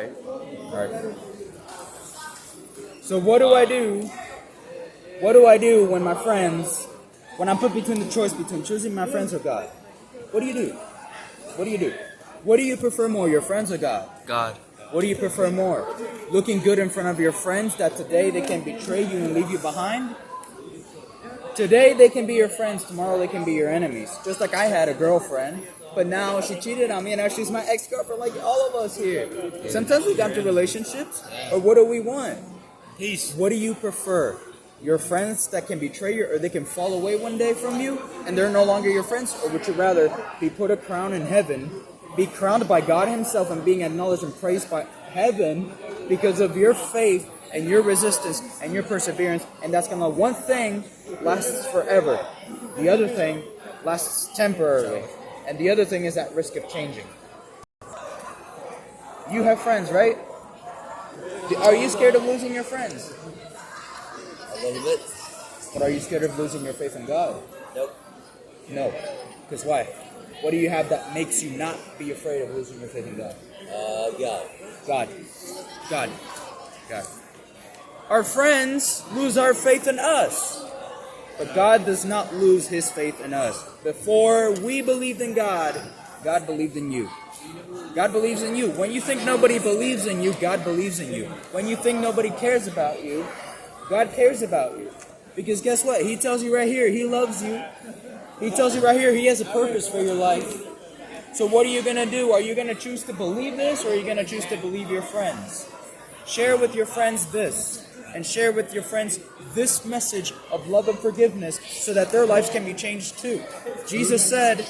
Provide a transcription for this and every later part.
All right. So what do I do? What do I do when I'm put between the choice between choosing my friends or God? What do you do? What do you do? What do you prefer more, your friends or God? God. What do you prefer more? Looking good in front of your friends that today they can betray you and leave you behind? Today they can be your friends, tomorrow they can be your enemies. Just like I had a girlfriend, but now she cheated on me and now she's my ex-girlfriend like all of us here. Sometimes we got to relationships, or what do we want? Peace. What do you prefer? Your friends that can betray you or they can fall away one day from you and they're no longer your friends? Or would you rather be put a crown in heaven, be crowned by God himself and being acknowledged and praised by heaven because of your faith and your resistance and your perseverance, and that's gonna one thing lasts forever. The other thing lasts temporarily. And the other thing is at risk of changing. You have friends, right? Are you scared of losing your friends? A little bit. But are you scared of losing your faith in God? Nope. No. Because why? What do you have that makes you not be afraid of losing your faith in God? God. God. Our friends lose our faith in us. But God does not lose his faith in us. Before we believed in God, God believed in you. God believes in you. When you think nobody believes in you, God believes in you. When you think nobody cares about you, God cares about you. Because guess what? He tells you right here, he loves you. He tells you right here, he has a purpose for your life. So what are you going to do? Are you going to choose to believe this, or are you going to choose to believe your friends? Share with your friends this. And share with your friends this message of love and forgiveness so that their lives can be changed too. Jesus said,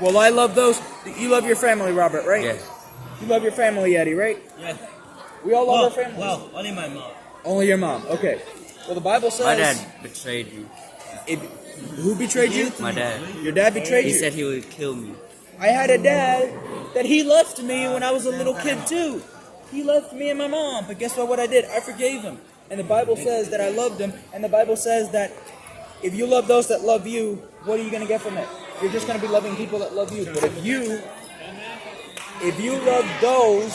well, I love those. You love your family, Robert, right? Yeah. You love your family, Eddie, right? Yeah. We all love our families. Well, only my mom. Only your mom. Okay. Well, the Bible says... My dad betrayed me. Who betrayed you? My dad. Your dad betrayed you? He said he would kill me. I had a dad that he left me when I was a little kid too. He left me and my mom. But guess what I did? I forgave him. And the Bible says that I loved him. And the Bible says that if you love those that love you, what are you going to get from it? You're just going to be loving people that love you. But if you love those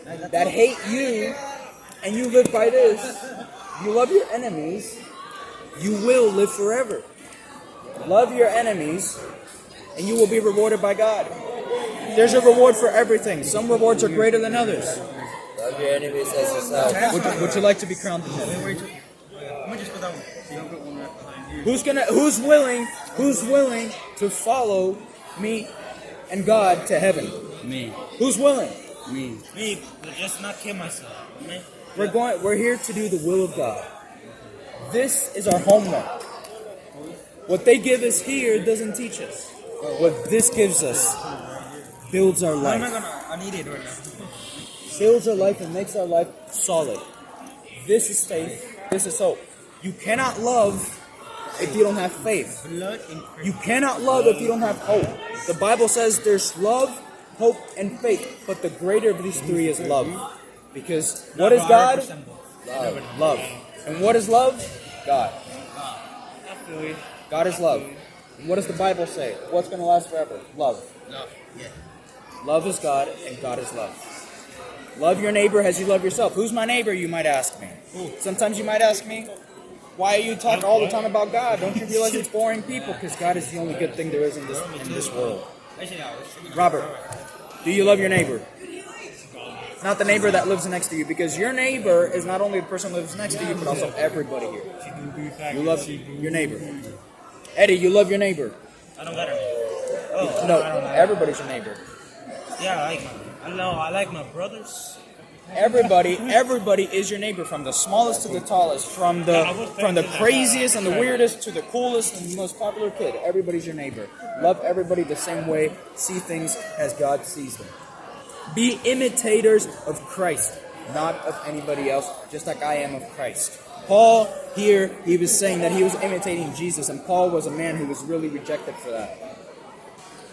that hate you, and you live by this, you love your enemies, you will live forever. Love your enemies, and you will be rewarded by God. There's a reward for everything. Some rewards are greater than others. Love your enemies as yourself. Would you like to be crowned in heaven? Who's willing to follow me and God to heaven? Me. Who's willing? Me. Me, but just not kill myself. Me. We're here to do the will of God. This is our homework. What they give us here doesn't teach us. What this gives us builds our life. I need it right now. Builds our life and makes our life solid. This is faith. This is hope. You cannot love if you don't have faith. You cannot love if you don't have hope. The Bible says there's love, hope, and faith. But the greater of these three is love. Because what is God? Love. And what is love? God. God is love. And what does the Bible say? What's going to last forever? Love. Love is God, and God is love. Love your neighbor as you love yourself. Who's my neighbor, you might ask me. Sometimes you might ask me, why are you talking all the time about God? Don't you realize it's boring people? Because God is the only good thing there is in this world. Robert, do you love your neighbor? Not the neighbor that lives next to you, because your neighbor is not only the person who lives next to you, but also everybody here. You love your neighbor. Eddie, you love your neighbor. I don't got her. No, everybody's your neighbor. Yeah, I like my brothers. Everybody is your neighbor, from the smallest to the tallest, from the craziest and the weirdest to the coolest and the most popular kid. Everybody's your neighbor. Love everybody the same way. See things as God sees them. Be imitators of Christ, not of anybody else, just like I am of Christ. Paul here, he was saying that he was imitating Jesus, and Paul was a man who was really rejected for that.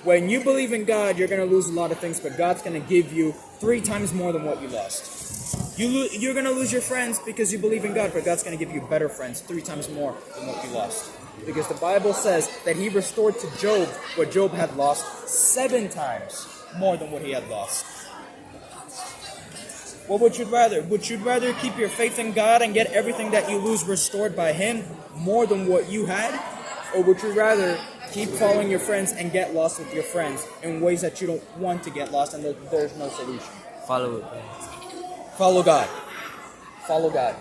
When you believe in God, you're going to lose a lot of things, but God's going to give you 3 times more than what you lost. You're going to lose your friends because you believe in God, but God's going to give you better friends 3 times more than what you lost. Because the Bible says that he restored to Job what Job had lost 7 times more than what he had lost. What would you rather? Would you rather keep your faith in God and get everything that you lose restored by Him more than what you had? Or would you rather keep following your friends and get lost with your friends in ways that you don't want to get lost and there's no solution? Follow it. Follow God. Follow God.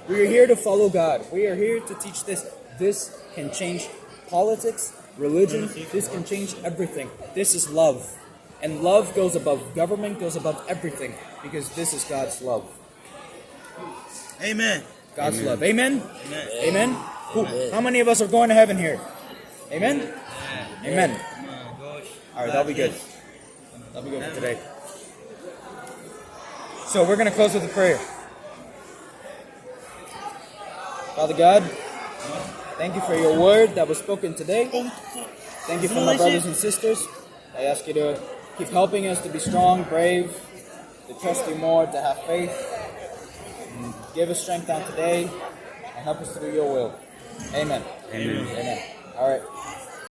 We are here to follow God. We are here to teach this. This can change politics, religion. This can change everything. This is love. And love goes above government, goes above everything. Because this is God's love. Amen. God's love. Amen? Amen. Amen? Who, how many of us are going to heaven here? Amen? Amen. All right, that'll be good. That'll be good for today. So we're going to close with a prayer. Father God, thank you for your word that was spoken today. Thank you for my brothers and sisters. I ask you to keep helping us to be strong, brave, to trust you more, to have faith. And give us strength on today and help us to do your will. Amen. Amen. Amen. All right.